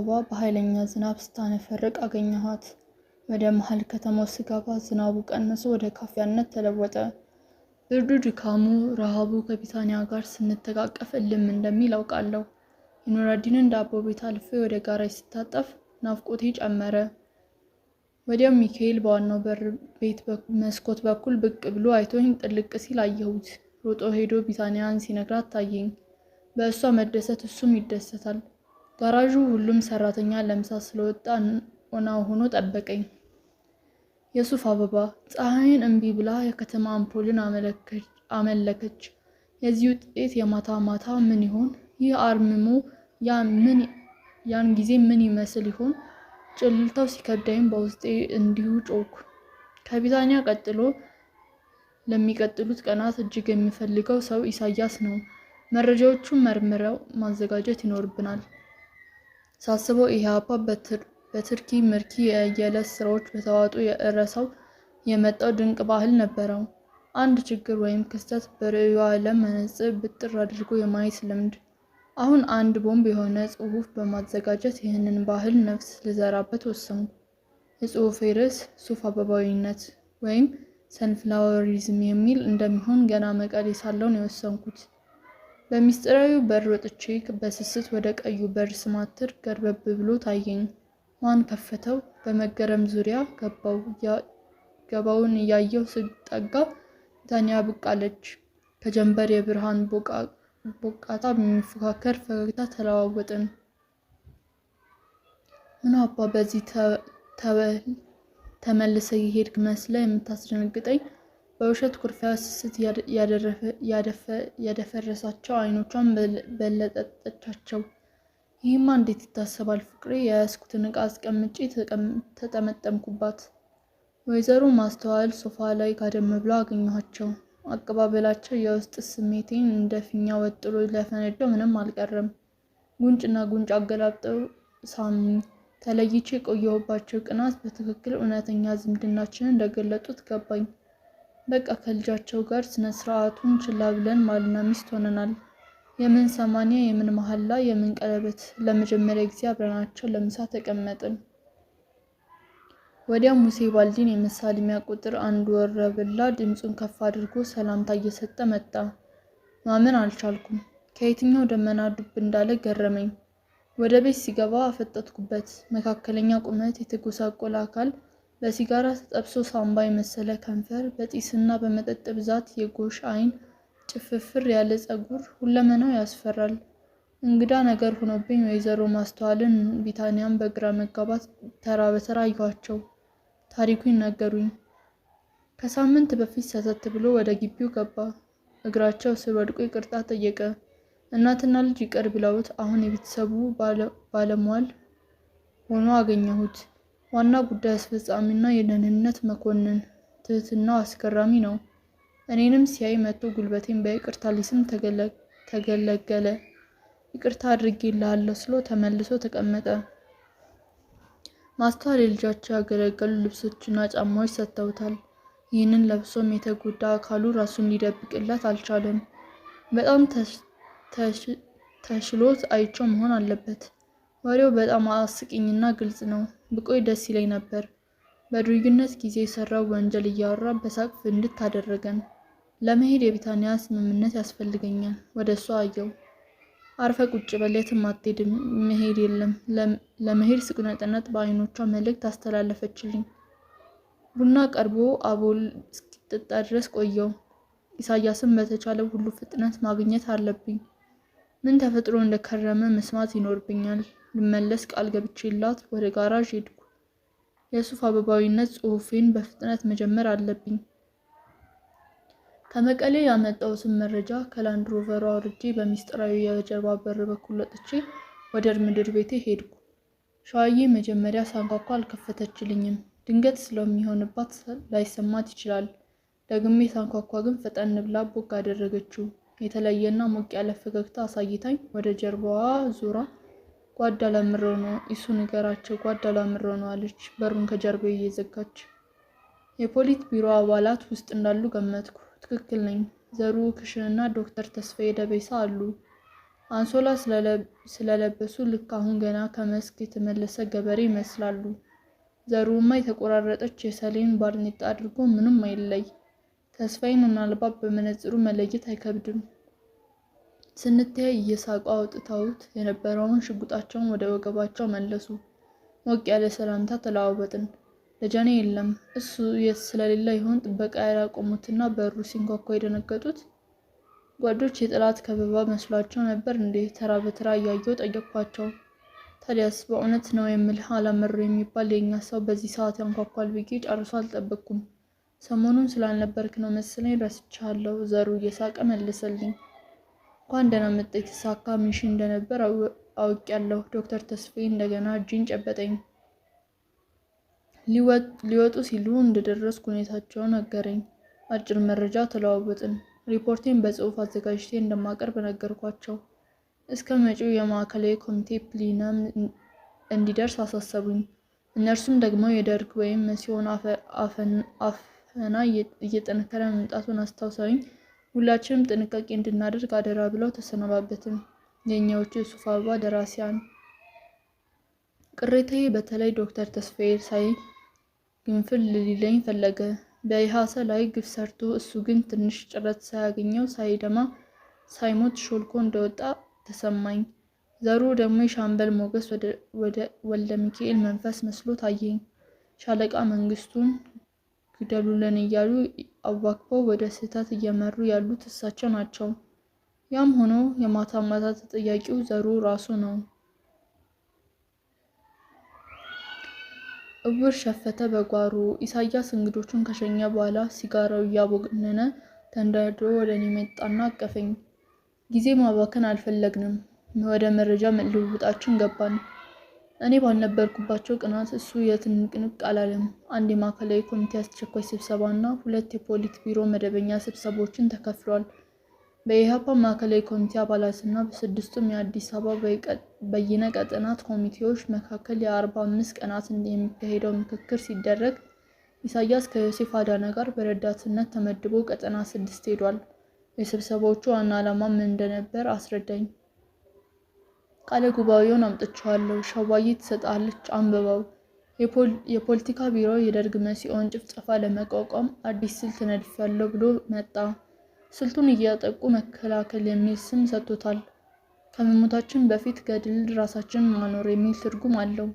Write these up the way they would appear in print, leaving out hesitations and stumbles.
አበባ በኃይለኛ ዝናብ ስታነፈርቅ አገኘኋት። ወደ መሃል ከተማው ስገባ ዝናቡ ቀንሶ ወደ ካፊያነት ተለወጠ። ብርዱ፣ ድካሙ፣ ረሃቡ ከቢታንያ ጋር ስንተቃቀፍ እልም እንደሚል አውቃለሁ። የኑረዲንን ዳቦ ቤት አልፌ ወደ ጋራጅ ስታጠፍ ናፍቆቴ ጨመረ። ወዲያው ሚካኤል በዋናው በር ቤት መስኮት በኩል ብቅ ብሎ አይቶኝ ጥልቅ ሲል አየሁት። ሮጦ ሄዶ ቢታንያን ሲነግራት ታየኝ። በእሷ መደሰት እሱም ይደሰታል። ጋራዡ ሁሉም ሰራተኛ ለምሳ ስለወጣ ኦና ሆኖ ጠበቀኝ። የሱፍ አበባ ፀሐይን እምቢ ብላ የከተማ አምፖልን አመለከች። የዚህ ውጤት የማታ ማታ ምን ይሆን? ይህ አርምሞ ያን ጊዜ ምን ይመስል ይሆን? ጭልልታው ሲከብዳይም በውስጤ እንዲሁ ጮኩ። ከቢታንያ ቀጥሎ ለሚቀጥሉት ቀናት እጅግ የሚፈልገው ሰው ኢሳያስ ነው። መረጃዎቹን መርምረው ማዘጋጀት ይኖርብናል። ሳስበው ኢህአፓ በትርኪ ምርኪ የየዕለት ስራዎች በተዋጡ የእረሳው የመጣው ድንቅ ባህል ነበረው። አንድ ችግር ወይም ክስተት በርዕዮ ዓለም መነጽር ብጥር አድርጎ የማየት ልምድ። አሁን አንድ ቦምብ የሆነ ጽሑፍ በማዘጋጀት ይህንን ባህል ነፍስ ልዘራበት ወሰንኩ። የጽሑፌ ርዕስ ሱፍ አበባዊነት ወይም ሰንፍላወሪዝም የሚል እንደሚሆን ገና መቀሌ ሳለሁ ነው የወሰንኩት። በሚስጥራዊው በር ወጥቼ በስስት ወደ ቀዩ በር ስማትር ገርበብ ብሎ ታየኝ። ማን ከፈተው? በመገረም ዙሪያ ገባውን እያየው ስጠጋ ቢታንያ ብቅ አለች። ከጀንበር የብርሃን ቦቃታ በሚፎካከር ፈገግታ ተለዋወጥን። ምን አባ በዚህ ተመልሰ የሄድክ መስለ የምታስደነግጠኝ? በውሸት ኩርፊያ ስስት ያደፈረሳቸው አይኖቿን በለጠጠቻቸው። ይህማ እንዴት ይታሰባል ፍቅሬ? የያዝኩትን ዕቃ አስቀምጬ ተጠመጠምኩባት። ወይዘሮ ማስተዋል ሶፋ ላይ ጋደም ብለው አገኘኋቸው። አቀባበላቸው የውስጥ ስሜቴን እንደ ፊኛ ወጥሮ ሊያፈነዳው ምንም አልቀረም። ጉንጭና ጉንጭ አገላብጠው ሳሙኝ። ተለይቼ የቆየሁባቸው ቅናት በትክክል እውነተኛ ዝምድናችንን እንደገለጡት ገባኝ። በቃ ከልጃቸው ጋር ስነ ስርዓቱን ችላ ብለን ባልና ሚስት ሆነናል። የምን ሰማንያ የምን መሐላ የምን ቀለበት። ለመጀመሪያ ጊዜ አብረናቸው ለምሳ ተቀመጥን። ወዲያው ሙሴ ባልዲን የመሳለሚያ ቁጥር 1 ወረበላ ድምፁን ከፍ አድርጎ ሰላምታ እየሰጠ መጣ። ማመን አልቻልኩም። ከየትኛው ደመና ዱብ እንዳለ ገረመኝ። ወደ ቤት ሲገባ አፈጠጥኩበት። መካከለኛ ቁመት፣ የተጎሳቆለ አካል፣ በሲጋራ ተጠብሶ ሳምባ የመሰለ ከንፈር፣ በጢስና በመጠጥ ብዛት የጎሽ አይን፣ ጭፍፍር ያለ ጸጉር፣ ሁለመናው ያስፈራል። እንግዳ ነገር ሆኖብኝ ወይዘሮ ማስተዋልን ቢታንያን በግራ መጋባት ተራ በተራ አየኋቸው። ታሪኩን ነገሩኝ። ከሳምንት በፊት ሰተት ብሎ ወደ ግቢው ገባ። እግራቸው ስር ወድቆ ይቅርታ ጠየቀ። እናትና ልጅ ይቅር ብለውት አሁን የቤተሰቡ ባለሟል ሆኖ አገኘሁት። ዋና ጉዳይ አስፈጻሚና የደህንነት መኮንን። ትህትናው አስገራሚ ነው። እኔንም ሲያይ መጥቶ ጉልበቴን በይቅርታ ሊስም ተገለገለ። ይቅርታ አድርጌልሃለሁ ስሎ ተመልሶ ተቀመጠ። ማስተዋል የልጃቸው ያገለገሉ ልብሶችና ጫማዎች ሰጥተውታል። ይህንን ለብሶም የተጎዳ አካሉ ራሱን ሊደብቅለት አልቻለም። በጣም ተሽሎት አይቸው መሆን አለበት። ወሬው በጣም አስቂኝና ግልጽ ነው። ብቆይ ደስ ይለኝ ነበር። በድርጊነት ጊዜ የሰራው ወንጀል እያወራ በሳቅ ፍንድት አደረገን። ለመሄድ የቢታንያ ስምምነት ያስፈልገኛል። ወደ እሷ አየው። አርፈ ቁጭ በል፣ የትም አትሄድም፣ መሄድ የለም። ለመሄድ ስቁነጥነጥ በአይኖቿ መልእክት አስተላለፈችልኝ። ቡና ቀርቦ አቦል እስኪጠጣ ድረስ ቆየው። ኢሳያስን በተቻለው ሁሉ ፍጥነት ማግኘት አለብኝ። ምን ተፈጥሮ እንደከረመ መስማት ይኖርብኛል። ልመለስ ቃል ገብቼላት ወደ ጋራዥ ሄድኩ። የሱፍ አበባዊነት ጽሑፌን በፍጥነት መጀመር አለብኝ። ከመቀሌ ያመጣሁትን መረጃ ከላንድ ሮቨሩ አውርጄ በሚስጥራዊ የጀርባ በር በኩል ወጥቼ ወደ ምድር ቤቴ ሄድኩ። ሸዋዬ መጀመሪያ ሳንኳኳ አልከፈተችልኝም። ድንገት ስለሚሆንባት ላይሰማት ይችላል። ደግሜ ሳንኳኳ ግን ፈጠን ብላ ቦግ አደረገችው። የተለየና ሞቅ ያለ ፈገግታ አሳይታኝ ወደ ጀርባዋ ዙራ ጓዳ ለምረው ነው እሱ ንገራቸው፣ ጓዳ ለምረው ነው አለች። በሩን ከጀርባዬ እየዘጋች። የፖሊት ቢሮ አባላት ውስጥ እንዳሉ ገመትኩ። ትክክል ነኝ። ዘሩ ክሽንና ዶክተር ተስፋዬ ደበሳ አሉ። አንሶላ ስለለበሱ ልክ አሁን ገና ከመስክ የተመለሰ ገበሬ ይመስላሉ። ዘሩማ የተቆራረጠች የሰሌን ባርኔጣ አድርጎ ምንም አይለይ። ተስፋዬን ምናልባት በመነጽሩ መለየት አይከብድም። ስንተያይ እየሳቁ አውጥተውት የነበረውን ሽጉጣቸውን ወደ ወገባቸው መለሱ። ሞቅ ያለ ሰላምታ ተለዋወጥን። ደጀኔ የለም። እሱ ስለሌለ ይሆን ጥበቃ ያላቆሙትና በሩ ሲንኳኳ የደነገጡት? ጓዶች የጠላት ከበባ መስሏቸው ነበር እንዴ? ተራ በተራ እያየው ጠየቅኳቸው። ታዲያስ በእውነት ነው የምልህ አላመሩ የሚባል የኛ ሰው በዚህ ሰዓት ያንኳኳል ብዬ ጨርሶ አልጠበቅኩም። ሰሞኑን ስላልነበርክ ነው መሰለኝ ረስቻለሁ። ዘሩ እየሳቀ መለሰልኝ። እንኳን ደህና መጣ። የተሳካ ሚሽን እንደነበር አውቄያለሁ። ዶክተር ተስፋዬ እንደገና እጅን ጨበጠኝ። ሊወጡ ሲሉ እንደደረስኩ ሁኔታቸውን ነገረኝ። አጭር መረጃ ተለዋወጥን። ሪፖርቴን በጽሑፍ አዘጋጅቼ እንደማቀርብ ነገርኳቸው። እስከ መጪው የማዕከላዊ ኮሚቴ ፕሊነም እንዲደርስ አሳሰቡኝ። እነርሱም ደግሞ የደርግ ወይም መሲሆን አፈና እየጠነከረ መምጣቱን አስታውሰውኝ ሁላችንም ጥንቃቄ እንድናደርግ አደራ ብለው ተሰነባበትን። የእኛዎቹ የሱፍ አበባ ደራሲያን ቅሬታዬ በተለይ ዶክተር ተስፋዬ ሳይ ግንፍል ሊለኝ ፈለገ። በኢሃሰ ላይ ግፍ ሰርቶ እሱ ግን ትንሽ ጭረት ሳያገኘው ሳይደማ ሳይሞት ሾልኮ እንደወጣ ተሰማኝ። ዘሩ ደግሞ የሻምበል ሞገስ ወልደ ሚካኤል መንፈስ መስሎ ታየኝ። ሻለቃ መንግስቱን ግደሉልን እያሉ አዋክበው ወደ ስህተት እየመሩ ያሉት እሳቸው ናቸው። ያም ሆኖ የማታ ማታ ተጠያቂው ዘሩ ራሱ ነው። እውር ሸፈተ በጓሮ። ኢሳያስ እንግዶቹን ከሸኘ በኋላ ሲጋራው እያቦነነ ተንደርድሮ ወደ እኔ መጣና አቀፈኝ። ጊዜ ማባከን አልፈለግንም። ወደ መረጃ ልውውጣችን ገባን። እኔ ባልነበርኩባቸው ቀናት እሱ የትንቅንቅ አላለም። አንድ የማዕከላዊ ኮሚቴ አስቸኳይ ስብሰባና 2 የፖሊት ቢሮ መደበኛ ስብሰባዎችን ተከፍሏል። በኢሃፓ ማዕከላዊ ኮሚቴ አባላትና በ6ቱም የአዲስ አበባ በይነ ቀጠናት ኮሚቴዎች መካከል የ45 ቀናት የሚካሄደው ምክክር ሲደረግ ኢሳያስ ከዮሴፍ አዳነ ጋር በረዳትነት ተመድቦ ቀጠና 6 ሄዷል። የስብሰባዎቹ ዋና ዓላማ ምን እንደነበር አስረዳኝ። ቃለ ጉባኤውን አምጥቼዋለሁ። ሸዋዬ ትሰጣለች፣ አንብበው። የፖለቲካ ቢሮ የደርግ መሲኦን ጭፍጨፋ ለመቋቋም አዲስ ስልት ነድፌያለሁ ብሎ መጣ። ስልቱን እያጠቁ መከላከል የሚል ስም ሰጥቶታል። ከመሞታችን በፊት ገድል ራሳችን ማኖር የሚል ትርጉም አለው።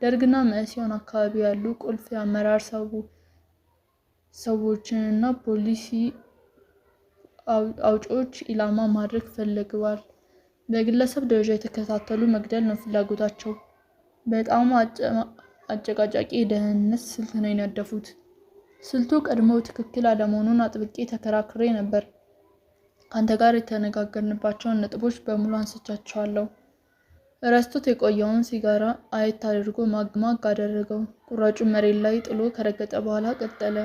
ደርግና መኢሶን አካባቢ ያሉ ቁልፍ የአመራር ሰዎችንና ፖሊሲ አውጪዎች ኢላማ ማድረግ ፈልገዋል። በግለሰብ ደረጃ የተከታተሉ መግደል ነው ፍላጎታቸው። በጣም አጨቃጫቂ የደህንነት ስልት ነው የነደፉት። ስልቱ ቀድሞው ትክክል አለመሆኑን አጥብቄ ተከራክሬ ነበር። ካንተ ጋር የተነጋገርንባቸውን ነጥቦች በሙሉ አንስቻቸዋለሁ። ረስቶት የቆየውን ሲጋራ አየት አድርጎ ማግማግ አደረገው። ቁራጩን መሬት ላይ ጥሎ ከረገጠ በኋላ ቀጠለ።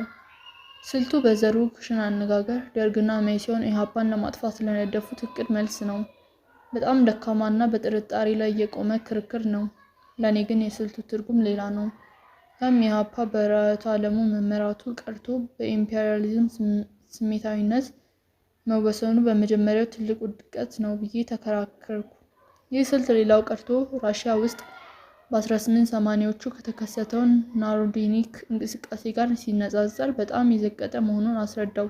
ስልቱ በዘሩ ክሽን አነጋገር ደርግና መኢሶን ኢሃፓን ለማጥፋት ለነደፉት እቅድ መልስ ነው። በጣም ደካማና በጥርጣሬ ላይ የቆመ ክርክር ነው። ለእኔ ግን የስልቱ ትርጉም ሌላ ነው። ያም ኢሃፓ በርዕዮተ ዓለሙ መመራቱ ቀርቶ በኢምፔሪያሊዝም ስሜታዊነት መወሰኑ በመጀመሪያው ትልቅ ውድቀት ነው ብዬ ተከራከርኩ። ይህ ስልት ሌላው ቀርቶ ራሽያ ውስጥ በ1880ዎቹ ከተከሰተው ናሮዲኒክ እንቅስቃሴ ጋር ሲነጻጸር በጣም የዘቀጠ መሆኑን አስረዳው።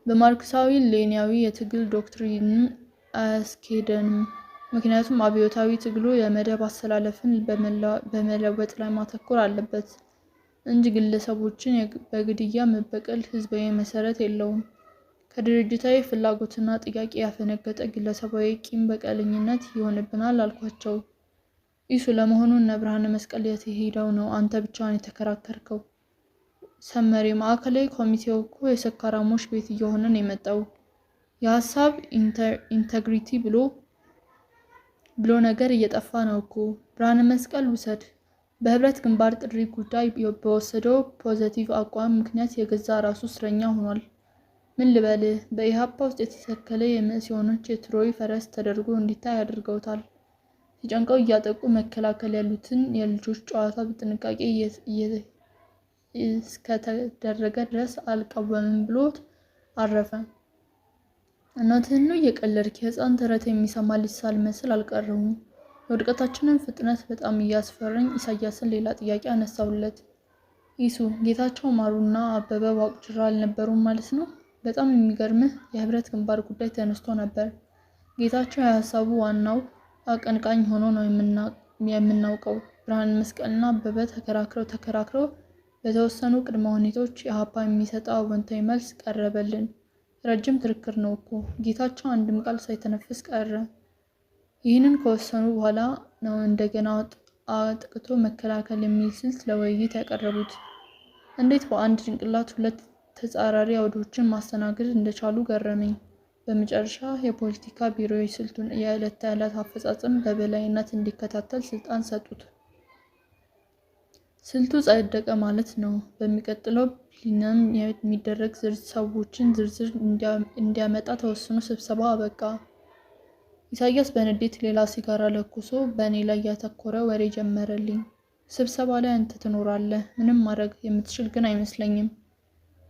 በማርክሳዊ ሌኒናዊ የትግል ዶክትሪንም አያስኬደንም። ምክንያቱም አብዮታዊ ትግሉ የመደብ አሰላለፍን በመለወጥ ላይ ማተኮር አለበት እንጂ ግለሰቦችን በግድያ መበቀል ህዝባዊ መሰረት የለውም። ከድርጅታዊ ፍላጎትና ጥያቄ ያፈነገጠ ግለሰባዊ ቂም በቀለኝነት ይሆንብናል አልኳቸው። ኢሱ ለመሆኑ እነ ብርሃነ መስቀል የት ሄደው ነው አንተ ብቻህን የተከራከርከው? ሰመሪ ማዕከላዊ ኮሚቴው እኮ የሰካራሞች ቤት እየሆነ ነው የመጣው። የሀሳብ ኢንተግሪቲ ብሎ ነገር እየጠፋ ነው እኮ። ብርሃነ መስቀል ውሰድ። በህብረት ግንባር ጥሪ ጉዳይ በወሰደው ፖዚቲቭ አቋም ምክንያት የገዛ ራሱ እስረኛ ሆኗል። ምን ልበልህ፣ በኢሃፓ ውስጥ የተተከለ የመኢሶኖች የትሮይ ፈረስ ተደርጎ እንዲታይ አድርገውታል። ሲጨንቀው እያጠቁ መከላከል ያሉትን የልጆች ጨዋታ በጥንቃቄ እስከተደረገ ድረስ አልቃወምም ብሎት አረፈ። እናትህን ነው እየቀለድክ? የህፃን ተረት የሚሰማ ልጅ ሳልመስል አልቀረሁም። የውድቀታችንን ፍጥነት በጣም እያስፈራኝ ኢሳያስን ሌላ ጥያቄ አነሳውለት። ኢሱ ጌታቸው ማሩና አበበ ዋቅጅራ አልነበሩም ማለት ነው? በጣም የሚገርምህ የህብረት ግንባር ጉዳይ ተነስቶ ነበር። ጌታቸው የሀሳቡ ዋናው አቀንቃኝ ሆኖ ነው የምናውቀው። ብርሃነ መስቀልና አበበ ተከራክረው በተወሰኑ ቅድመ ሁኔታዎች ኢህአፓ የሚሰጠው አዎንታዊ መልስ ቀረበልን። ረጅም ክርክር ነው እኮ። ጌታቸው አንድም ቃል ሳይተነፍስ ቀረ። ይህንን ከወሰኑ በኋላ ነው እንደገና አጥቅቶ መከላከል የሚል ስልት ለውይይት ያቀረቡት። እንዴት በአንድ ጭንቅላት ሁለት ተጻራሪ አውዶችን ማስተናገድ እንደቻሉ ገረመኝ። በመጨረሻ የፖለቲካ ቢሮ የስልቱን የዕለት ተዕለት አፈጻጸም በበላይነት እንዲከታተል ስልጣን ሰጡት። ስልቱ ጸደቀ ማለት ነው። በሚቀጥለው ፕሊነም የሚደረግ ሰዎችን ዝርዝር እንዲያመጣ ተወስኖ ስብሰባ አበቃ። ኢሳያስ በንዴት ሌላ ሲጋራ ለኩሶ በእኔ ላይ ያተኮረ ወሬ ጀመረልኝ። ስብሰባ ላይ አንተ ትኖራለህ። ምንም ማድረግ የምትችል ግን አይመስለኝም።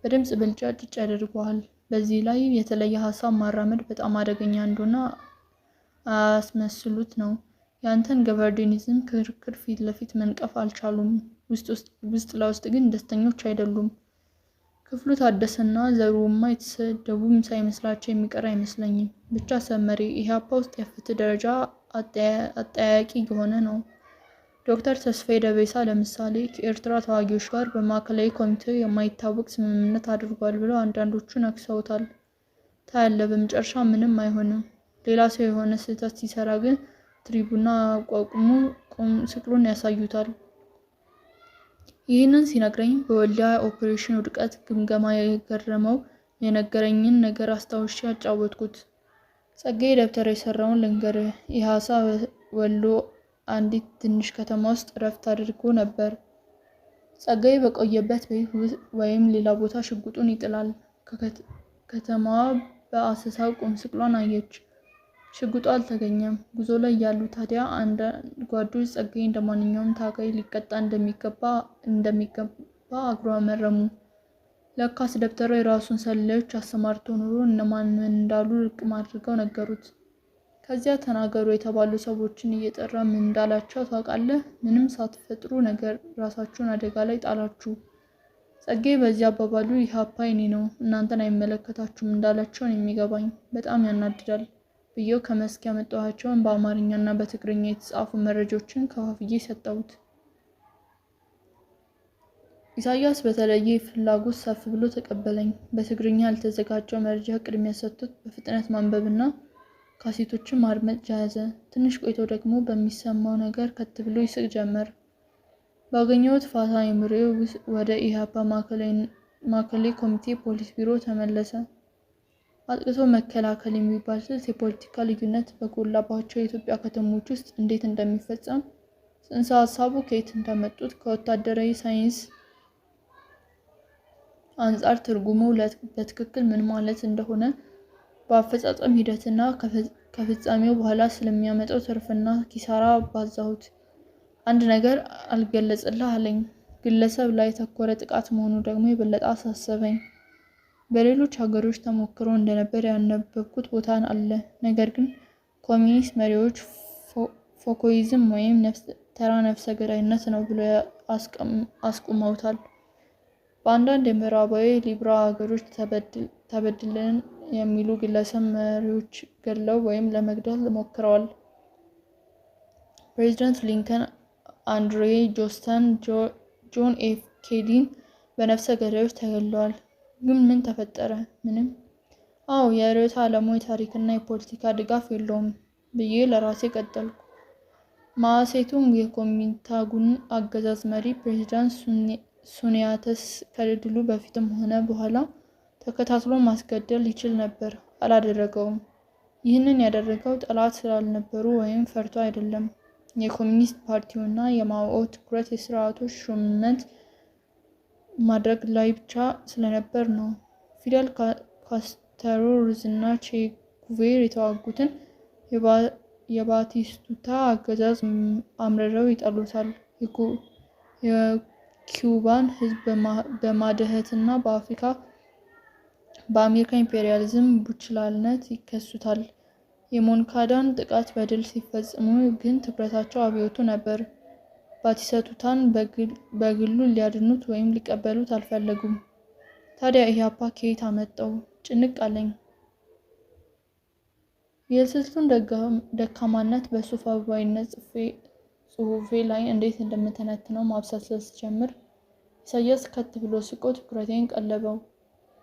በድምፅ ብልጫ ጭጭ ያደርገዋል። በዚህ ላይ የተለየ ሀሳብ ማራመድ በጣም አደገኛ እንደሆነ አያስመስሉት ነው። ያንተን ገቨርዲኒዝም ክርክር ፊት ለፊት መንቀፍ አልቻሉም። ውስጥ ለውስጥ ግን ደስተኞች አይደሉም። ክፍሉ ታደሰና ዘሩማ የተሰደቡም ሳይመስላቸው የሚቀር አይመስለኝም። ብቻ ሰመሪ ኢህአፓ ውስጥ የፍትህ ደረጃ አጠያያቂ የሆነ ነው። ዶክተር ተስፋዬ ደበሳ ለምሳሌ ከኤርትራ ተዋጊዎች ጋር በማዕከላዊ ኮሚቴው የማይታወቅ ስምምነት አድርጓል ብለው አንዳንዶቹ ነክሰውታል። ታያለ በመጨረሻ ምንም አይሆንም። ሌላ ሰው የሆነ ስህተት ሲሰራ ግን ትሪቡና አቋቁሞ ቁም ስቅሉን ያሳዩታል። ይህንን ሲነግረኝ በወልዲያ ኦፕሬሽን ውድቀት ግምገማ የገረመው የነገረኝን ነገር አስታውሼ ያጫወትኩት። ጸጋዬ ደብተር የሰራውን ልንገርህ። ኢህአሳ ወሎ አንዲት ትንሽ ከተማ ውስጥ እረፍት አድርጎ ነበር። ጸጋዬ በቆየበት ቤት ወይም ሌላ ቦታ ሽጉጡን ይጥላል። ከተማዋ በአሰሳ ቁም ስቅሏን አየች። ሽጉጡ አልተገኘም። ጉዞ ላይ ያሉ ታዲያ አንድ ጓዶች ጸጋዬ እንደማንኛውም ታጋይ ሊቀጣ እንደሚገባ አጉረመረሙ። ለካስ ደብተሩ የራሱን ሰላዮች አሰማርቶ ኑሮ እነማን ምን እንዳሉ ልቅም አድርገው ነገሩት። ከዚያ ተናገሩ የተባሉ ሰዎችን እየጠራ ምን እንዳላቸው ታውቃለህ? ምንም ሳትፈጥሩ ነገር ራሳችሁን አደጋ ላይ ጣላችሁ። ጸጋዬ በዚያ አባባሉ ኢህአፓ የኔ ነው እናንተን አይመለከታችሁም እንዳላቸውን የሚገባኝ በጣም ያናድዳል ብዬው ከመስክ ያመጣኋቸውን በአማርኛና በትግርኛ የተጻፉ መረጃዎችን ከፋፍዬ ሰጠሁት። ኢሳያስ በተለየ ፍላጎት ሰፍ ብሎ ተቀበለኝ። በትግርኛ ያልተዘጋጀው መረጃ ቅድሚያ ሰጥቶት በፍጥነት ማንበብና ካሴቶችን ማድመጥ ያዘ። ትንሽ ቆይቶ ደግሞ በሚሰማው ነገር ከት ብሎ ይስቅ ጀመር። ባገኘሁት ፋታ አእምሮዬ ወደ ኢህአፓ ማዕከላዊ ኮሚቴ ፖሊስ ቢሮ ተመለሰ። አጥቅቶ መከላከል የሚባል ስልት የፖለቲካ ልዩነት በጎላባቸው የኢትዮጵያ ከተሞች ውስጥ እንዴት እንደሚፈጸም ጽንሰ ሀሳቡ ከየት እንዳመጡት ከወታደራዊ ሳይንስ አንጻር ትርጉሙ በትክክል ምን ማለት እንደሆነ በአፈጻጸም ሂደትና ከፍጻሜው በኋላ ስለሚያመጣው ትርፍና ኪሳራ ባዛሁት። አንድ ነገር አልገለጽልህ አለኝ። ግለሰብ ላይ የተኮረ ጥቃት መሆኑ ደግሞ የበለጠ አሳሰበኝ። በሌሎች ሀገሮች ተሞክሮ እንደነበር ያነበብኩት ቦታ አለ። ነገር ግን ኮሚኒስት መሪዎች ፎኮይዝም ወይም ተራ ነፍሰ ገዳይነት ነው ብሎ አስቆመውታል። በአንዳንድ የምዕራባዊ ሊብራል ሀገሮች ተበድለን የሚሉ ግለሰብ መሪዎች ገድለው ወይም ለመግደል ሞክረዋል። ፕሬዚዳንት ሊንከን፣ አንድሬ ጆንስተን፣ ጆን ኤፍ ኬኔዲ በነፍሰ ገዳዮች ተገድለዋል። ግን ምን ተፈጠረ? ምንም። አዎ የርዕዮተ ዓለሙ የታሪክና የፖለቲካ ድጋፍ የለውም ብዬ ለራሴ ቀጠልኩ። ማሴቱንግ የኮሚንታጉን አገዛዝ መሪ ፕሬዚዳንት ሱኒያተስ ከድሉ በፊትም ሆነ በኋላ ተከታትሎ ማስገደል ይችል ነበር። አላደረገውም። ይህንን ያደረገው ጠላት ስላልነበሩ ወይም ፈርቶ አይደለም። የኮሚኒስት ፓርቲውና የማኦ ትኩረት የስርዓቶች ሹመት ማድረግ ላይ ብቻ ስለነበር ነው። ፊደል ካስትሮ እና ቼ ጉቬራ የተዋጉትን የባቲስቱታ አገዛዝ አምርረው ይጠሉታል። የኪውባን ሕዝብ በማደህትና በአፍሪካ በአሜሪካ ኢምፔሪያሊዝም ቡችላልነት ይከሱታል። የሞንካዳን ጥቃት በድል ሲፈጽሙ ግን ትኩረታቸው አብዮቱ ነበር። ባቲስተቱታን በግሉ ሊያድኑት ወይም ሊቀበሉት አልፈለጉም። ታዲያ ኢህአፓ ከየት አመጣው? ጭንቅ አለኝ። የስልቱን ደካማነት በሱፍ አበባይነት ጽሑፌ ላይ እንዴት እንደምተነትነው ማብሰልሰል ስጀምር ኢሳያስ ከት ብሎ ስቆ ትኩረቴን ቀለበው።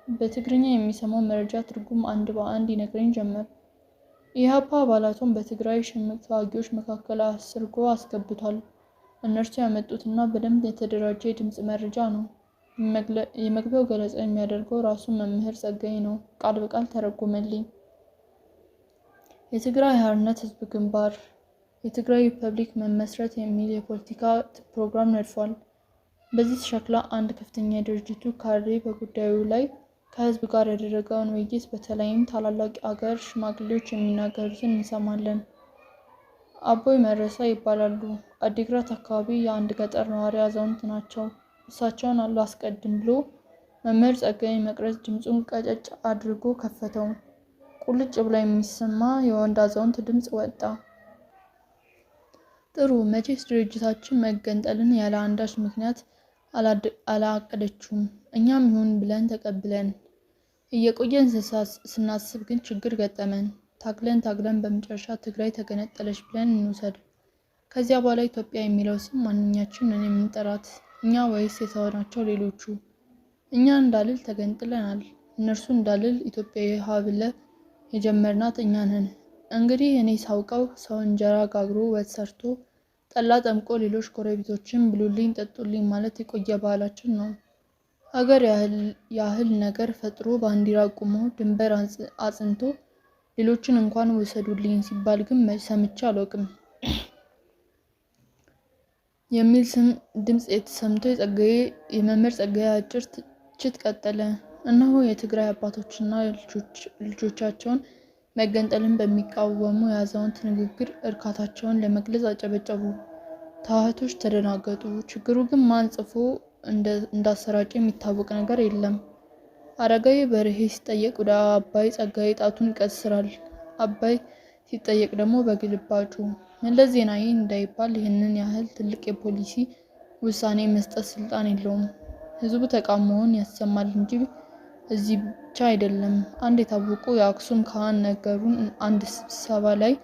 በትግርኛ የሚሰማው መረጃ ትርጉም አንድ በአንድ ይነግረኝ ጀመር። ኢህአፓ አባላቱን በትግራይ ሽምቅ ተዋጊዎች መካከል አስርጎ አስገብቷል። እነርሱ ያመጡትና በደንብ የተደራጀ የድምፅ መረጃ ነው። የመግቢያው ገለጻ የሚያደርገው ራሱ መምህር ጸጋዬ ነው። ቃል በቃል ተረጎመልኝ። የትግራይ ሓርነት ህዝብ ግንባር የትግራይ ሪፐብሊክ መመስረት የሚል የፖለቲካ ፕሮግራም ነድፏል። በዚህ ሸክላ አንድ ከፍተኛ የድርጅቱ ካድሬ በጉዳዩ ላይ ከህዝብ ጋር ያደረገውን ውይይት በተለይም ታላላቅ አገር ሽማግሌዎች የሚናገሩትን እንሰማለን። አቦይ መረሳ ይባላሉ። አዲግራት አካባቢ የአንድ ገጠር ነዋሪ አዛውንት ናቸው። እሳቸውን አላስቀድም ብሎ መምህር ጸጋዬ መቅረዝ ድምፁን ቀጨጭ አድርጎ ከፈተው። ቁልጭ ብላ የሚሰማ የወንድ አዛውንት ድምፅ ወጣ። ጥሩ፣ መቼስ ድርጅታችን መገንጠልን ያለ አንዳች ምክንያት አላቀደችውም። እኛም ይሁን ብለን ተቀብለን እየቆየን ስናስብ ግን ችግር ገጠመን። ታግለን በመጨረሻ ትግራይ ተገነጠለች ብለን እንውሰድ። ከዚያ በኋላ ኢትዮጵያ የሚለው ስም ማንኛችን ነን የምንጠራት? እኛ ወይስ የተዋናቸው ሌሎቹ? እኛ እንዳልል ተገንጥለናል። እነርሱ እንዳልል ኢትዮጵያዊ ሀብለ የጀመርናት እኛ ነን። እንግዲህ እኔ ሳውቀው ሰው እንጀራ ጋግሮ ወጥ ሰርቶ ጠላ ጠምቆ ሌሎች ጎረቤቶችን ብሉልኝ ጠጡልኝ ማለት የቆየ ባህላችን ነው። ሀገር ያህል ነገር ፈጥሮ ባንዲራ ቁሞ ድንበር አጽንቶ ሌሎችን እንኳን ወሰዱልኝ ሲባል ግን ሰምቼ አላውቅም የሚል ድምፅ የተሰምቶ የመምህር ጸጋዬ አጭር ትችት ቀጠለ። እነሆ የትግራይ አባቶችና ልጆቻቸውን መገንጠልን በሚቃወሙ የአዛውንት ንግግር እርካታቸውን ለመግለጽ አጨበጨቡ። ታህቶች ተደናገጡ። ችግሩ ግን ማን ጽፎ እንዳሰራጨ የሚታወቅ ነገር የለም። አረጋዊ በርሄ ሲጠየቅ ወደ አባይ ጸጋዬ ጣቱን ይቀስራል። አባይ ሲጠየቅ ደግሞ በግልባጩ መለስ ዜናዊ እንዳይባል ይህንን ያህል ትልቅ የፖሊሲ ውሳኔ መስጠት ስልጣን የለውም። ህዝቡ ተቃውሞውን ያሰማል እንጂ እዚህ ብቻ አይደለም። አንድ የታወቁ የአክሱም ካህን ነገሩን አንድ ስብሰባ ላይ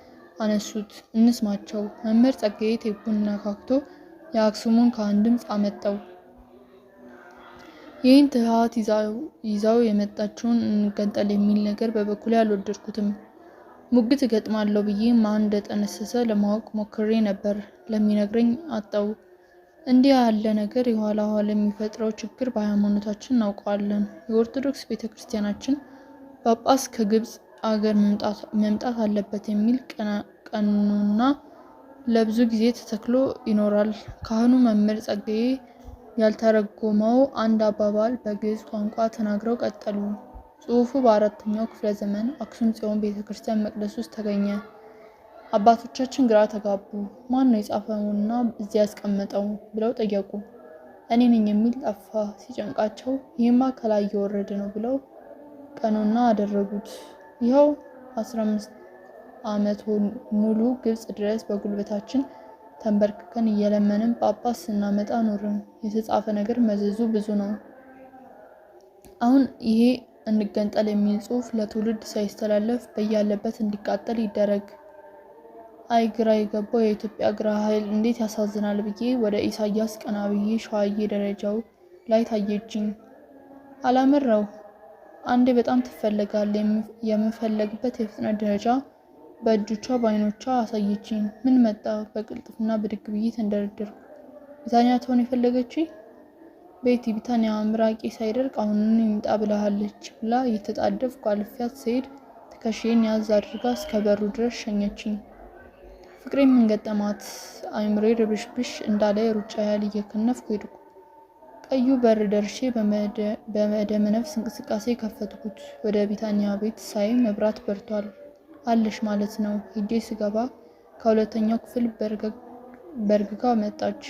አነሱት። እንስማቸው። መምህር ጸጋዬ ቴፑን ነካክቶ የአክሱሙን ካህን ድምፅ አመጣው። ይህን ትሃት ይዛው የመጣችውን እንገንጠል የሚል ነገር በበኩሌ አልወደድኩትም። ሙግት እገጥማለሁ ብዬ ማን እንደጠነሰሰ ለማወቅ ሞክሬ ነበር። ለሚነግረኝ አጣው። እንዲህ ያለ ነገር የኋላ የሚፈጥረው ችግር በሃይማኖታችን እናውቀዋለን። የኦርቶዶክስ ቤተክርስቲያናችን ጳጳስ ከግብፅ አገር መምጣት አለበት የሚል ቀኖና ለብዙ ጊዜ ተተክሎ ይኖራል። ካህኑ መምህር ጸጋዬ ያልተረጎመው አንድ አባባል በግዕዝ ቋንቋ ተናግረው ቀጠሉ። ጽሑፉ በ4ኛው ክፍለ ዘመን አክሱም ጽዮን ቤተክርስቲያን መቅደስ ውስጥ ተገኘ። አባቶቻችን ግራ ተጋቡ። ማን ነው የጻፈውና እዚያ ያስቀመጠው ብለው ጠየቁ። እኔ ነኝ የሚል ጠፋ። ሲጨንቃቸው ይህማ ከላይ እየወረደ ነው ብለው ቀኖና አደረጉት። ይኸው 15 ዓመት ሙሉ ግብፅ ድረስ በጉልበታችን ተንበርክከን እየለመንን ጳጳስ ስናመጣ ኖርን። የተጻፈ ነገር መዘዙ ብዙ ነው። አሁን ይሄ እንገንጠል የሚል ጽሑፍ ለትውልድ ሳይስተላለፍ በያለበት እንዲቃጠል ይደረግ። አይ ግራ የገባው የኢትዮጵያ ግራ ኃይል እንዴት ያሳዝናል ብዬ ወደ ኢሳያስ ቀና ብዬ ሸዋዬ ደረጃው ላይ ታየችኝ። አላመራው። አንዴ በጣም ትፈለጋል የምፈለግበት የፍጥነት ደረጃ በእጆቿ በአይኖቿ አሳየችኝ። ምን መጣ? በቅልጥፍና ብድግ ብዬ ተንደረደርኩ። ቢታንያ ትሆን የፈለገችኝ? ቤቲ ቢታንያ ምራቄ ሳይደርቅ አሁኑን ይምጣ ብላለች ብላ እየተጣደፍኩ አልፊያት ስሄድ ትከሻዬን ያዝ አድርጋ እስከ በሩ ድረስ ሸኘችኝ። ፍቅሬ ምን ገጠማት? አይምሮዬ ርብሽብሽ እንዳለ የሩጫ ያህል እየከነፍኩ ሄድኩ። ቀዩ በር ደርሼ በደመነፍስ እንቅስቃሴ ከፈትኩት። ወደ ቢታንያ ቤት ሳይ መብራት በርቷል። አለሽ ማለት ነው። ሄጄ ስገባ ከሁለተኛው ክፍል በርግጋ መጣች።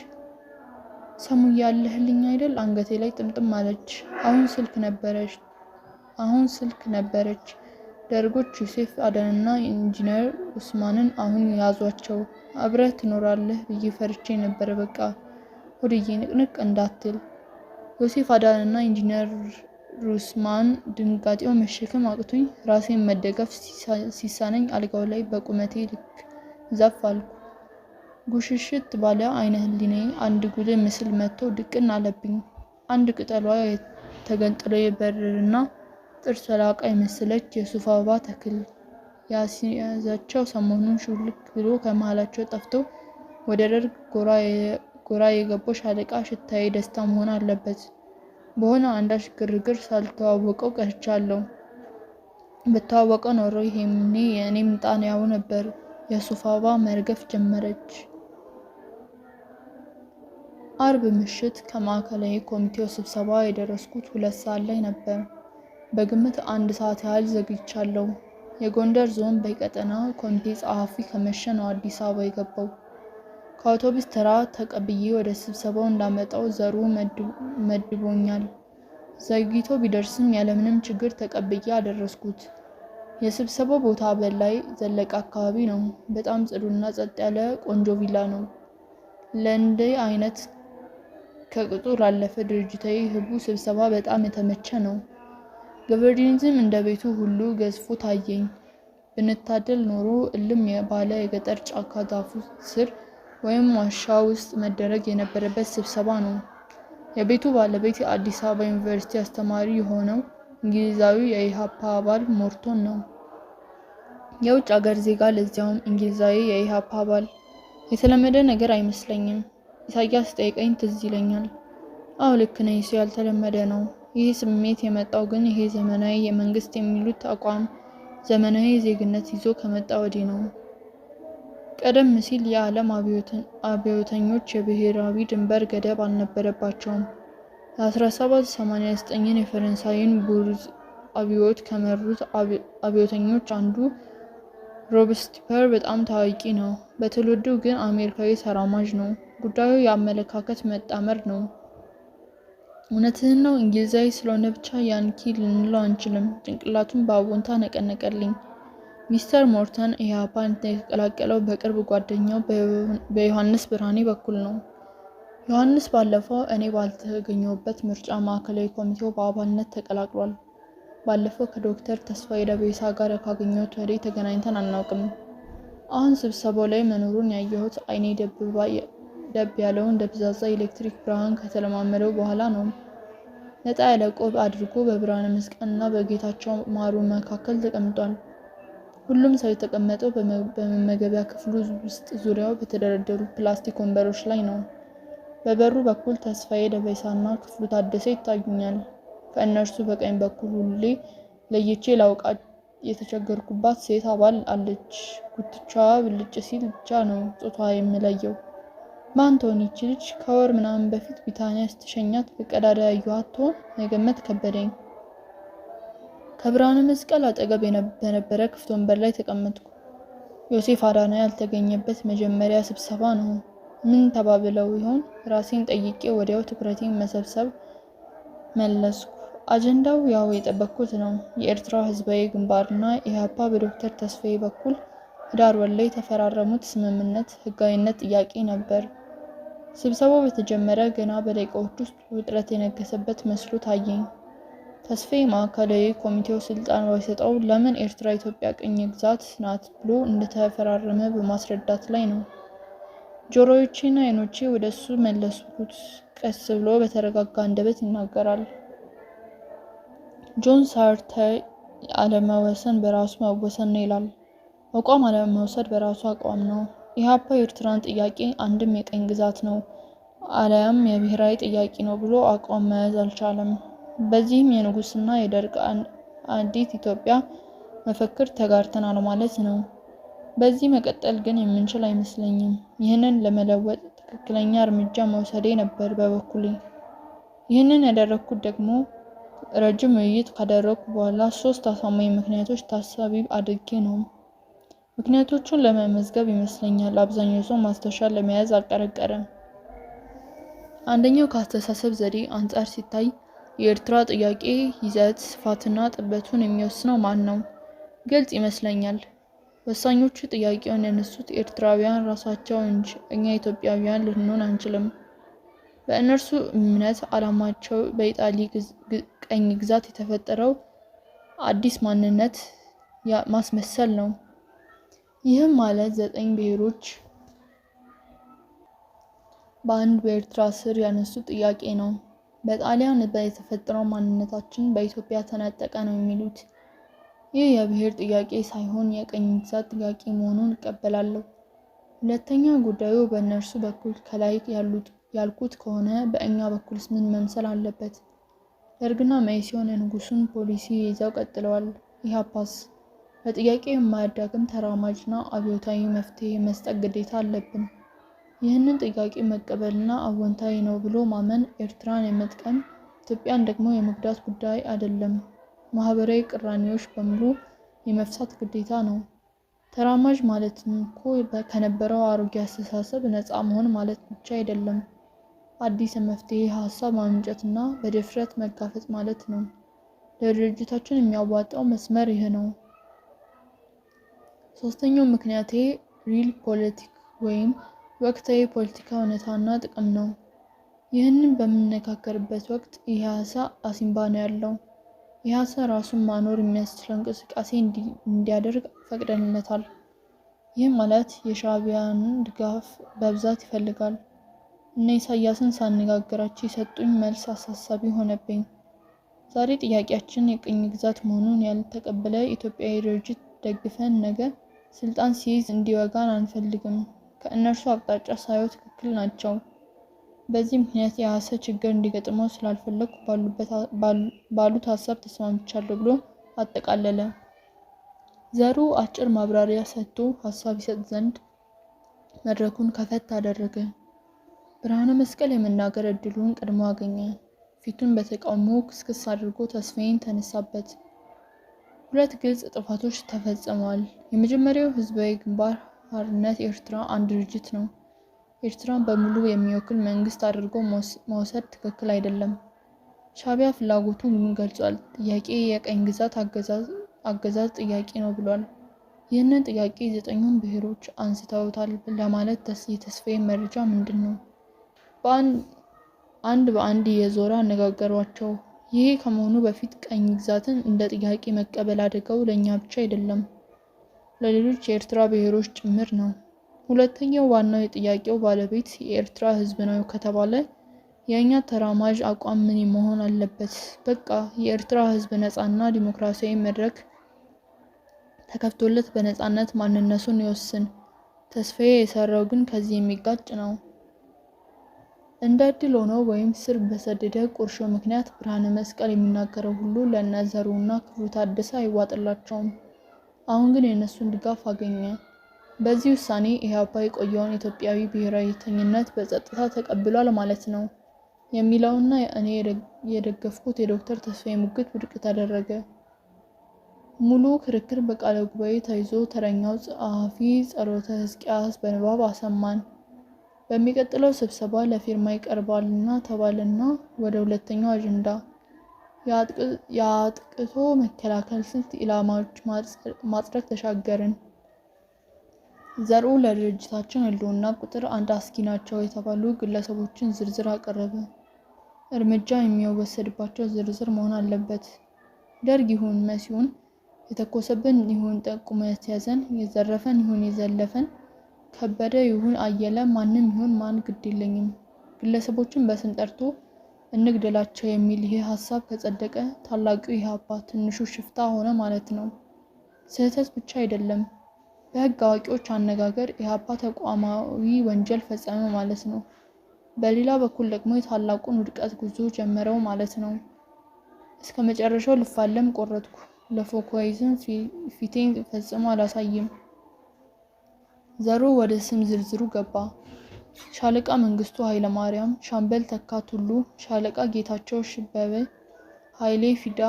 ሰሙዬ አለህልኝ አይደል? አንገቴ ላይ ጥምጥም አለች። አሁን ስልክ ነበረች። አሁን ስልክ ነበረች። ደርጎች ዮሴፍ አዳንና ኢንጂነር ኡስማንን አሁን ያዟቸው። አብረህ ትኖራለህ ብዬ ፈርቼ ነበር። በቃ ሆድዬ ንቅንቅ እንዳትል። ዮሴፍ አዳንና ኢንጂነር ኡስማን ድንጋጤው መሸከም አቅቶኝ ራሴን መደገፍ ሲሳነኝ አልጋው ላይ በቁመቴ ልክ ዘፍ አልኩ። ጉሽሽት ባለ አይነ ህሊናዬ አንድ ጉልህ ምስል መጥቶ ድቅን አለብኝ። አንድ ቅጠሏ ተገንጥሎ የበረረና ጥርስ ላቃ የመሰለች የሱፍ አበባ ተክል ያስያዛቸው ሰሞኑን ሹልክ ብሎ ከመሃላቸው ጠፍቶ ወደ ደርግ ጎራ የገባው ሻለቃ ሽታዬ ደስታ መሆን አለበት። በሆነ አንዳች ግርግር ሳልተዋወቀው ቀርቻለሁ። ብተዋወቀው ኖሮ ይሄኔ የእኔም ጣን ያው ነበር። የሱፍ አበባ መርገፍ ጀመረች። አርብ ምሽት ከማዕከላዊ ኮሚቴው ስብሰባ የደረስኩት 2 ሰዓት ላይ ነበር። በግምት 1 ሰዓት ያህል ዘግይቻለሁ። የጎንደር ዞን በቀጠና ኮሚቴ ጸሐፊ ከመሸ ነው አዲስ አበባ የገባው። ከአውቶቡስ ተራ ተቀብዬ ወደ ስብሰባው እንዳመጣው ዘሩ መድቦኛል። ዘግይቶ ቢደርስም ያለምንም ችግር ተቀብዬ አደረስኩት። የስብሰባው ቦታ በላይ ዘለቀ አካባቢ ነው። በጣም ጽዱና ጸጥ ያለ ቆንጆ ቪላ ነው። ለእንዲህ አይነት ከቅጡ ላለፈ ድርጅታዊ ህቡ ስብሰባ በጣም የተመቸ ነው። ገቨርዲኒዝም እንደ ቤቱ ሁሉ ገዝፎ ታየኝ። ብንታደል ኖሮ እልም ባለ የገጠር ጫካ ዛፉ ስር ወይም ዋሻ ውስጥ መደረግ የነበረበት ስብሰባ ነው። የቤቱ ባለቤት የአዲስ አበባ ዩኒቨርሲቲ አስተማሪ የሆነው እንግሊዛዊ የኢሃፓ አባል ሞርቶን ነው። የውጭ አገር ዜጋ ለዚያውም እንግሊዛዊ የኢሃፓ አባል። የተለመደ ነገር አይመስለኝም። ኢሳያስ ጠይቀኝ ትዝ ይለኛል። አዎ ልክ ነኝ፣ እሱ ያልተለመደ ነው። ይህ ስሜት የመጣው ግን ይሄ ዘመናዊ የመንግስት የሚሉት አቋም ዘመናዊ ዜግነት ይዞ ከመጣ ወዲህ ነው። ቀደም ሲል የዓለም አብዮተኞች የብሔራዊ ድንበር ገደብ አልነበረባቸውም። የ1789ን የፈረንሳይን ቡርዝ አብዮት ከመሩት አብዮተኞች አንዱ ሮብስፒየር በጣም ታዋቂ ነው። በትውልዱ ግን አሜሪካዊ ተራማጅ ነው። ጉዳዩ የአመለካከት መጣመር ነው። እውነትህን ነው። እንግሊዛዊ ስለሆነ ብቻ ያንኪ ልንለው አንችልም። ጭንቅላቱን በአዎንታ ነቀነቀልኝ። ሚስተር ሞርተን ኢህአፓን የተቀላቀለው በቅርብ ጓደኛው በዮሐንስ ብርሃኔ በኩል ነው። ዮሐንስ ባለፈው እኔ ባልተገኘሁበት ምርጫ ማዕከላዊ ኮሚቴው በአባልነት ተቀላቅሏል። ባለፈው ከዶክተር ተስፋዬ ደቤሳ ጋር ካገኘሁት ወዲህ ተገናኝተን አናውቅም። አሁን ስብሰባው ላይ መኖሩን ያየሁት አይኔ ደብ ያለውን ደብዛዛ ኤሌክትሪክ ብርሃን ከተለማመደው በኋላ ነው። ነጣ ያለ ቆብ አድርጎ በብርሃነ መስቀልና በጌታቸው ማሩ መካከል ተቀምጧል። ሁሉም ሰው የተቀመጠው በመመገቢያ ክፍሉ ውስጥ ዙሪያው በተደረደሩ ፕላስቲክ ወንበሮች ላይ ነው። በበሩ በኩል ተስፋዬ ደቤሳና ክፍሉ ታደሰ ይታዩኛል። ከእነርሱ በቀኝ በኩል ሁሌ ለይቼ ላውቃት የተቸገርኩባት ሴት አባል አለች። ጉትቻዋ ብልጭ ሲል ብቻ ነው ጾቷ የምለየው። ማን ትሆን ይቺ ልጅ? ከወር ምናምን በፊት ቢታንያ ስትሸኛት በቀዳዳ ያየኋት ትሆን? መገመት ከበደኝ። ከብርሃነ መስቀል አጠገብ በነበረ ክፍት ወንበር ላይ ተቀመጥኩ። ዮሴፍ አዳነ ያልተገኘበት መጀመሪያ ስብሰባ ነው። ምን ተባብለው ይሆን? ራሴን ጠይቄ ወዲያው ትኩረቴን መሰብሰብ መለስኩ። አጀንዳው ያው የጠበቅኩት ነው። የኤርትራ ህዝባዊ ግንባርና ኢህአፓ በዶክተር ተስፋዬ በኩል ህዳር ወር ላይ የተፈራረሙት ስምምነት ህጋዊነት ጥያቄ ነበር። ስብሰባው በተጀመረ ገና በደቂቃዎች ውስጥ ውጥረት የነገሰበት መስሎ ታየኝ። ተስፋዬ ማዕከላዊ ኮሚቴው ስልጣን ባይሰጠው ለምን ኤርትራ ኢትዮጵያ ቅኝ ግዛት ናት ብሎ እንደተፈራረመ በማስረዳት ላይ ነው። ጆሮዎቼና አይኖቼ ወደሱ መለስኩት። ቀስ ብሎ በተረጋጋ አንደበት ይናገራል። ጆን ሳርተር አለመወሰን በራሱ መወሰን ነው ይላል። አቋም አለመውሰድ በራሱ አቋም ነው። ኢህአፓ የኤርትራን ጥያቄ አንድም የቀኝ ግዛት ነው አለያም የብሔራዊ ጥያቄ ነው ብሎ አቋም መያዝ አልቻለም። በዚህም የንጉስና የደርግ አንዲት ኢትዮጵያ መፈክር ተጋርተናል ማለት ነው። በዚህ መቀጠል ግን የምንችል አይመስለኝም። ይህንን ለመለወጥ ትክክለኛ እርምጃ መውሰዴ ነበር በበኩሌ። ይህንን ያደረኩት ደግሞ ረጅም ውይይት ካደረኩ በኋላ 3 አሳማኝ ምክንያቶች ታሳቢ አድርጌ ነው። ምክንያቶቹን ለመመዝገብ ይመስለኛል አብዛኛው ሰው ማስታወሻ ለመያዝ አልቀረቀረም። አንደኛው ከአስተሳሰብ ዘዴ አንጻር ሲታይ የኤርትራ ጥያቄ ይዘት፣ ስፋትና ጥበቱን የሚወስነው ማን ነው? ግልጽ ይመስለኛል። ወሳኞቹ ጥያቄውን ያነሱት ኤርትራውያን ራሳቸው እንጂ እኛ ኢትዮጵያውያን ልንሆን አንችልም። በእነርሱ እምነት ዓላማቸው በኢጣሊ ቀኝ ግዛት የተፈጠረው አዲስ ማንነት ማስመሰል ነው። ይህም ማለት 9 ብሔሮች በአንድ በኤርትራ ስር ያነሱት ጥያቄ ነው። በጣሊያን የተፈጠረው ማንነታችን በኢትዮጵያ ተነጠቀ ነው የሚሉት። ይህ የብሔር ጥያቄ ሳይሆን የቀኝ ግዛት ጥያቄ መሆኑን እቀበላለሁ። ሁለተኛ ጉዳዩ በእነርሱ በኩል ከላይ ያልኩት ከሆነ በእኛ በኩልስ ምን መምሰል አለበት? ደርግና መኢሶን የንጉሱን ፖሊሲ ይዘው ቀጥለዋል። ኢህአፓስ? ለጥያቄው የማያዳግም ተራማጅና አብዮታዊ መፍትሄ መስጠት ግዴታ አለብን። ይህንን ጥያቄ መቀበልና አዎንታዊ ነው ብሎ ማመን ኤርትራን የመጥቀም ኢትዮጵያን ደግሞ የመጉዳት ጉዳይ አይደለም። ማህበራዊ ቅራኔዎች በሙሉ የመፍታት ግዴታ ነው። ተራማጅ ማለትም እኮ ከነበረው አሮጌ አስተሳሰብ ነፃ መሆን ማለት ብቻ አይደለም። አዲስ የመፍትሄ ሀሳብ ማመንጨትና በድፍረት መጋፈጥ ማለት ነው። ለድርጅታችን የሚያዋጣው መስመር ይህ ነው። ሶስተኛው ምክንያቴ ሪል ፖለቲክ ወይም ወቅታዊ ፖለቲካ እውነታና ጥቅም ነው። ይህንን በምንነካከርበት ወቅት ኢህአሳ አሲምባ ነው ያለው። ኢህአሳ ራሱን ማኖር የሚያስችለው እንቅስቃሴ እንዲያደርግ ፈቅደንለታል። ይህ ማለት የሻዕቢያን ድጋፍ በብዛት ይፈልጋል። እነ ኢሳያስን ሳነጋግራቸው የሰጡኝ መልስ አሳሳቢ ሆነብኝ። ዛሬ ጥያቄያችን የቅኝ ግዛት መሆኑን ያልተቀበለ ኢትዮጵያዊ ድርጅት ደግፈን ነገ ስልጣን ሲይዝ እንዲወጋን አንፈልግም። ከእነርሱ አቅጣጫ ሳይሆን ትክክል ናቸው። በዚህ ምክንያት የኢህአሳ ችግር እንዲገጥመው ስላልፈለኩ ባሉት ሀሳብ ተስማምቻለሁ ብሎ አጠቃለለ። ዘሩ አጭር ማብራሪያ ሰጥቶ ሀሳብ ይሰጥ ዘንድ መድረኩን ከፈት አደረገ። ብርሃነ መስቀል የመናገር እድሉን ቀድሞ አገኘ። ፊቱን በተቃውሞ ክስክስ አድርጎ ተስፋዬን ተነሳበት። 2 ግልጽ ጥፋቶች ተፈጽመዋል። የመጀመሪያው ህዝባዊ ግንባር ሓርነት ኤርትራ አንድ ድርጅት ነው። ኤርትራን በሙሉ የሚወክል መንግስት አድርጎ መውሰድ ትክክል አይደለም። ሻዕቢያ ፍላጎቱን ገልጿል። ጥያቄ የቀኝ ግዛት አገዛዝ ጥያቄ ነው ብሏል። ይህንን ጥያቄ 9ኙም ብሔሮች አንስተውታል ለማለት የተስፋዬ መረጃ ምንድነው? አንድ በአንድ የዞረ አነጋገሯቸው። ይሄ ከመሆኑ በፊት ቀኝ ግዛትን እንደ ጥያቄ መቀበል አደጋው ለኛ ብቻ አይደለም፣ ለሌሎች የኤርትራ ብሔሮች ጭምር ነው። ሁለተኛው ዋናው የጥያቄው ባለቤት የኤርትራ ህዝብ ነው ከተባለ የኛ ተራማጅ አቋም ምን መሆን አለበት? በቃ የኤርትራ ህዝብ ነፃና ዲሞክራሲያዊ መድረክ ተከፍቶለት በነፃነት ማንነቱን ይወስን። ተስፋዬ የሰራው ግን ከዚህ የሚጋጭ ነው። እንደ ዕድል ሆኖ ወይም ስር በሰደደ ቁርሾ ምክንያት ብርሃነ መስቀል የሚናገረው ሁሉ ለነዘሩና ክፍሉ ታደሰ አይዋጥላቸውም። አሁን ግን የነሱን ድጋፍ አገኘ። በዚህ ውሳኔ ኢህአፓ የቆየውን ኢትዮጵያዊ ብሔራዊተኝነት በጸጥታ ተቀብሏል ማለት ነው የሚለውና እኔ የደገፍኩት የዶክተር ተስፋዬ ሙግት ውድቅ ተደረገ። ሙሉ ክርክር በቃለ ጉባኤ ተይዞ ተረኛው ጸሐፊ ጸሎተ ሕዝቅያስ በንባብ አሰማን። በሚቀጥለው ስብሰባ ለፊርማ ይቀርባልና ተባለና ወደ ሁለተኛው አጀንዳ የአጥቅቶ መከላከል ስልት ኢላማዎች ማጽደቅ ተሻገርን። ዘሩ ለድርጅታችን ህልውና ቁጥር 1 አስጊ ናቸው የተባሉ ግለሰቦችን ዝርዝር አቀረበ። እርምጃ የሚወሰድባቸው ዝርዝር መሆን አለበት። ደርግ ይሁን መሲሁን የተኮሰብን ይሁን ጠቁሞ ያስያዘን፣ የዘረፈን ይሁን የዘለፈን፣ ከበደ ይሁን አየለ፣ ማንም ይሁን ማን ግድ የለኝም፣ ግለሰቦችን በስም ጠርቶ እንግደላቸው የሚል ይህ ሀሳብ ከጸደቀ ታላቁ ኢህአፓ ትንሹ ሽፍታ ሆነ ማለት ነው። ስህተት ብቻ አይደለም፣ በህግ አዋቂዎች አነጋገር ኢህአፓ ተቋማዊ ወንጀል ፈጸመ ማለት ነው። በሌላ በኩል ደግሞ የታላቁን ውድቀት ጉዞ ጀመረው ማለት ነው። እስከ መጨረሻው ልፋለም ቆረጥኩ። ለፎኮይዝም ፊቴን ፈጽሞ አላሳይም። ዘሩ ወደ ስም ዝርዝሩ ገባ። ሻለቃ መንግስቱ ኃይለማርያም፣ ሻምበል ተካ ቱሉ፣ ሻለቃ ጌታቸው ሽበበ፣ ኃይሌ ፊዳ፣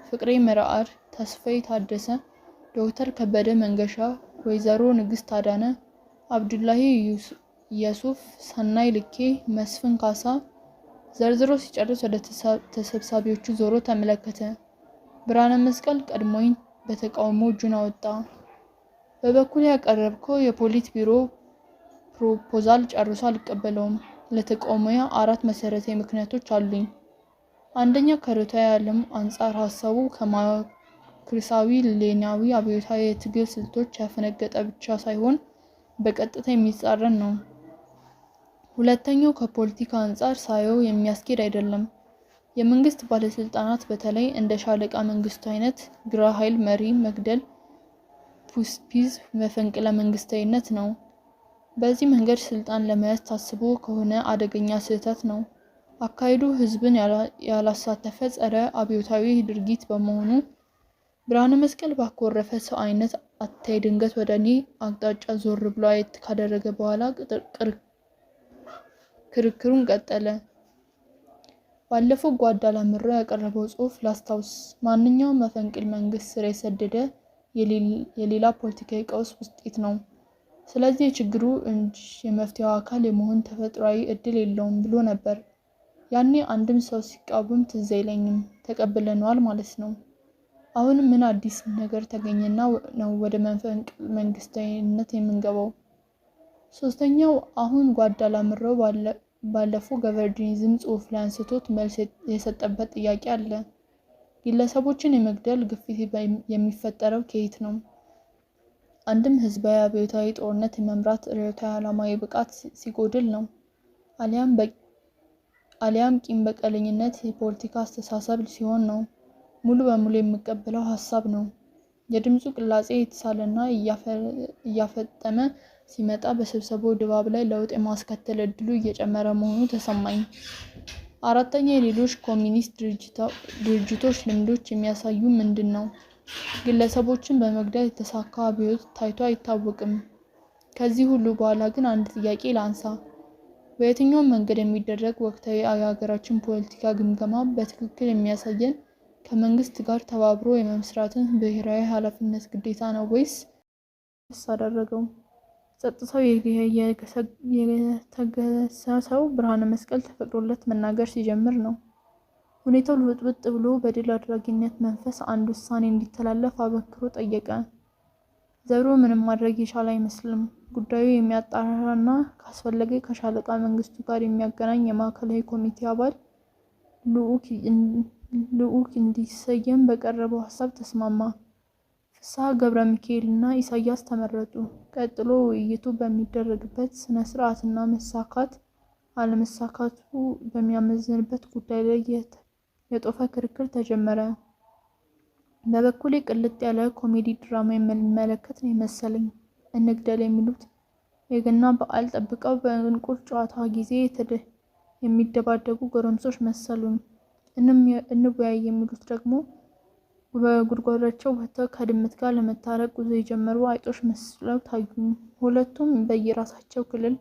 ፍቅሬ መርዓድ፣ ተስፋዬ ታደሰ፣ ዶክተር ከበደ መንገሻ፣ ወይዘሮ ንግስት አዳነ፣ አብዱላሂ የሱፍ፣ ሰናይ ልኬ፣ መስፍን ካሳ፣ ዘርዝሮ ሲጨርስ ወደ ተሰብሳቢዎቹ ዞሮ ተመለከተ። ብርሃነ መስቀል ቀድሞኝ በተቃውሞ እጁን አወጣ። በበኩል ያቀረብከው የፖሊት ቢሮ ፕሮፖዛል ጨርሶ አልቀበለውም። ለተቃውሞዬ 4 መሰረታዊ ምክንያቶች አሉኝ። አንደኛ፣ ከርዕዮተ ዓለም አንጻር ሀሳቡ ከማርክሳዊ ሌኒናዊ አብዮታዊ የትግል ስልቶች ያፈነገጠ ብቻ ሳይሆን በቀጥታ የሚጻረን ነው። ሁለተኛው፣ ከፖለቲካ አንጻር ሳየው የሚያስኬድ አይደለም። የመንግስት ባለስልጣናት በተለይ እንደ ሻለቃ መንግስቱ አይነት ግራ ኃይል መሪ መግደል ፑስፒዝ መፈንቅለ መንግስታዊነት ነው። በዚህ መንገድ ስልጣን ለመያዝ ታስቦ ከሆነ አደገኛ ስህተት ነው። አካሄዱ ህዝብን ያላሳተፈ ጸረ አብዮታዊ ድርጊት በመሆኑ ብርሃነ መስቀል ባኮረፈ ሰው አይነት አታይ ድንገት ወደ እኔ አቅጣጫ ዞር ብሎ አየት ካደረገ በኋላ ክርክሩን ቀጠለ። ባለፈው ጓዳ ላምረው ያቀረበው ጽሑፍ ላስታውስ። ማንኛውም መፈንቅል መንግስት ስር የሰደደ የሌላ ፖለቲካዊ ቀውስ ውጤት ነው። ስለዚህ የችግሩ እንጂ የመፍትሄው አካል የመሆን ተፈጥሯዊ እድል የለውም ብሎ ነበር። ያኔ አንድም ሰው ሲቃወም ትዝ አይለኝም። ተቀብለነዋል ማለት ነው። አሁን ምን አዲስ ነገር ተገኘና ነው ወደ መፈንቅል መንግስታዊነት የምንገባው? ሶስተኛው፣ አሁን ጓዳ ላምረው ባለፈው ገቨርጂኒዝም ጽሑፍ ላይ አንስቶት መልስ የሰጠበት ጥያቄ አለ። ግለሰቦችን የመግደል ግፊት የሚፈጠረው ከየት ነው? አንድም ህዝባዊ አብዮታዊ ጦርነት የመምራት ርዕዮታዊ ዓላማዊ ብቃት ሲጎድል ነው። አሊያም ቂም በቀለኝነት የፖለቲካ አስተሳሰብ ሲሆን ነው። ሙሉ በሙሉ የሚቀበለው ሀሳብ ነው። የድምፁ ቅላጼ የተሳለና እያፈጠመ ሲመጣ በስብሰባው ድባብ ላይ ለውጥ የማስከተል እድሉ እየጨመረ መሆኑ ተሰማኝ። አራተኛ፣ የሌሎች ኮሚኒስት ድርጅቶች ልምዶች የሚያሳዩ ምንድን ነው? ግለሰቦችን በመግደል የተሳካ አብዮት ታይቶ አይታወቅም። ከዚህ ሁሉ በኋላ ግን አንድ ጥያቄ ላንሳ። በየትኛውም መንገድ የሚደረግ ወቅታዊ የሀገራችን ፖለቲካ ግምገማ በትክክል የሚያሳየን ከመንግስት ጋር ተባብሮ የመመስራትን ብሔራዊ ኃላፊነት ግዴታ ነው ወይስ አደረገው? ጸጥታው የተገሰሰው ብርሃነ መስቀል ተፈቅዶለት መናገር ሲጀምር ነው። ሁኔታው ልውጥውጥ ብሎ በድል አድራጊነት መንፈስ አንድ ውሳኔ እንዲተላለፍ አበክሮ ጠየቀ። ዘሩ ምንም ማድረግ የቻለ አይመስልም። ጉዳዩ የሚያጣራና ካስፈለገ ከሻለቃ መንግስቱ ጋር የሚያገናኝ የማዕከላዊ ኮሚቴ አባል ልዑክ እንዲሰየም በቀረበው ሀሳብ ተስማማ። ፍስሐ ገብረ ሚካኤል እና ኢሳያስ ተመረጡ። ቀጥሎ ውይይቱ በሚደረግበት ስነ ስርዓትና መሳካት አለመሳካቱ በሚያመዝንበት ጉዳይ ላይ የጦፈ ክርክር ተጀመረ። በበኩሌ ቅልጥ ያለ ኮሜዲ ድራማ የሚመለከት ነው መሰለኝ። እንግደል የሚሉት የገና በዓል ጠብቀው በእንቁር ጨዋታ ጊዜ የሚደባደቡ ጎረምሶች መሰሉኝ። እንወያይ የሚሉት ደግሞ በጉድጓዳቸው ወጥተው ከድመት ጋር ለመታረቅ ጉዞ የጀመሩ አይጦች መስለው ታዩኝ። ሁለቱም በየራሳቸው ክልል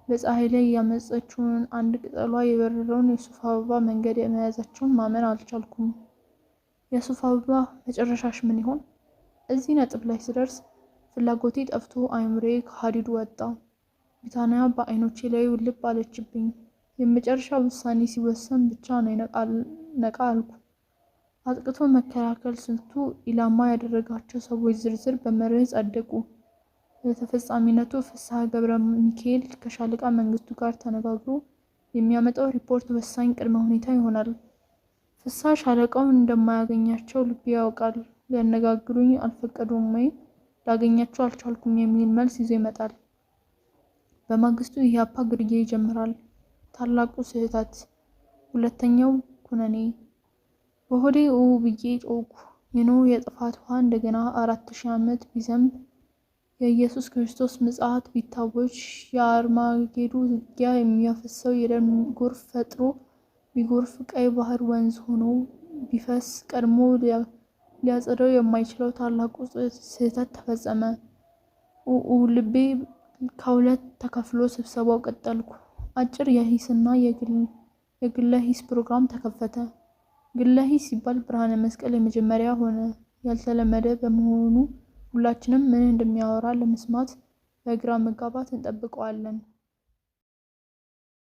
በፀሐይ ላይ ያመጸችውን አንድ ቅጠሏ የበረረውን የሱፍ አበባ መንገድ የመያዛቸውን ማመን አልቻልኩም። የሱፍ አበባ መጨረሻሽ ምን ይሆን? እዚህ ነጥብ ላይ ስደርስ ፍላጎቴ ጠፍቶ አይምሮዬ ከሀዲዱ ወጣ። ቢታንያ በአይኖቼ ላይ ውልብ አለችብኝ። የመጨረሻ ውሳኔ ሲወሰን ብቻ ነው ነቃ አልኩ። አጥቅቶ መከላከል ስልቱ ኢላማ ያደረጋቸው ሰዎች ዝርዝር በመርህ ጸደቁ። ለተፈጻሚነቱ ፍስሐ ገብረ ሚካኤል ከሻለቃ መንግስቱ ጋር ተነጋግሮ የሚያመጣው ሪፖርት ወሳኝ ቅድመ ሁኔታ ይሆናል። ፍስሐ ሻለቃውን እንደማያገኛቸው ልቤ ያውቃል። ሊያነጋግሩኝ አልፈቀዱም ወይ ላገኛቸው አልቻልኩም የሚል መልስ ይዞ ይመጣል። በማግስቱ ኢህአፓ ግድያ ይጀምራል። ታላቁ ስህተት። ሁለተኛው ኩነኔ። በሆዴ ብዬ ጮኩ። የኖህ የጥፋት ውሃ እንደገና 4000 ዓመት ቢዘንብ የኢየሱስ ክርስቶስ ምጽአት ቢታወጅ የአርማጌዶ ውጊያ የሚያፈሰው የደም ጎርፍ ፈጥሮ ቢጎርፍ ቀይ ባህር ወንዝ ሆኖ ቢፈስ ቀድሞ ሊያጸደው የማይችለው ታላቁ ስህተት ተፈጸመ። ልቤ ከሁለት ተከፍሎ ስብሰባው ቀጠልኩ። አጭር የሂስና የግለ ሂስ ፕሮግራም ተከፈተ። ግለ ሂስ ሲባል ብርሃነ መስቀል የመጀመሪያ ሆነ። ያልተለመደ በመሆኑ ሁላችንም ምን እንደሚያወራ ለመስማት በግራ መጋባት እንጠብቀዋለን።